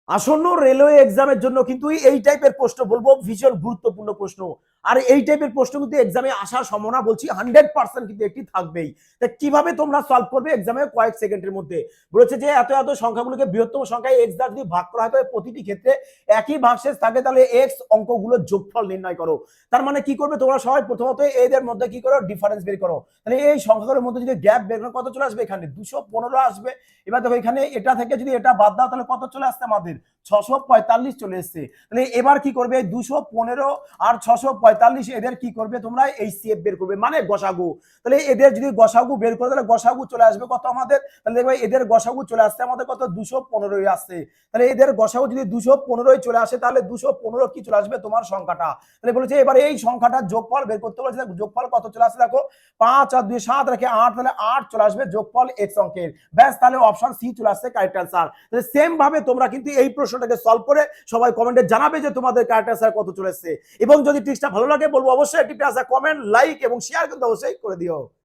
আসন্ন রেলওয়ে এক্সামের জন্য কিন্তু এই টাইপের প্রশ্ন বলবো ভীষণ গুরুত্বপূর্ণ প্রশ্ন। আর এই টাইপের প্রশ্ন কিন্তু এক্সামে আসার সম্ভাবনা বলছি 100% কিন্তু একটি থাকবেই। তা কিভাবে তোমরা সলভ করবে এক্সামে কয়েক সেকেন্ডের মধ্যে? বলেছে যে এত এত সংখ্যাগুলোকে বৃহত্তম সংখ্যায় এক্স দ্বারা যদি ভাগ করা হয় তবে প্রতিটি ক্ষেত্রে একই ভাগশেষ থাকে, তাহলে এক্স অঙ্কগুলোর যোগফল নির্ণয় করো। তার মানে কি করবে তোমরা সবাই? প্রথমত এদের মধ্যে কি করো? ডিফারেন্স বের করো। তাহলে এই সংখ্যাগুলোর মধ্যে যদি গ্যাপ বের করো কত চলে আসবে? এখানে 215 আসবে। এবার দেখো এখানে এটা থেকে যদি এটা বাদ দাও তাহলে কত চলে আসছে আমাদের? 645 চলে এসছে। তাহলে এবার কি করবে? 215 আর 645 এদের কি করবে তোমরা? এই সিএফ বের করবে, মানে গসাগু। তাহলে এদের যদি গসাগু বের করে তাহলে গসাগু চলে আসবে কত আমাদের? তাহলে দেখবে এদের গসাগু চলে আসছে আমাদের কত? 215 আসছে। তাহলে এদের গসাগু যদি 215 চলে আসে তাহলে 215 কি চলে আসবে তোমার সংখ্যাটা? তাহলে বলেছে এবার এই সংখ্যাটার যোগফল বের করতে বলেছে। যোগফল কত চলে আসছে দেখো, 5 আর 2 7 রেখে 8, তাহলে 8 চলে আসবে যোগফল এক্স অঙ্কের। ব্যাস, তাহলে অপশন সি চলে আসছে কারেক্ট অ্যান্সার। তাহলে সেম ভাবে তোমরা কিন্তু এই প্রশ্নটাকে সলভ করে সবাই কমেন্টে জানাবে যে তোমাদের কারেক্ট অ্যান্সার কত চলে এসেছে। এবং যদি টিপসটা ভালো লাগে বলবো অবশ্যই একটি কমেন্ট, লাইক এবং শেয়ার কিন্তু অবশ্যই করে দিও।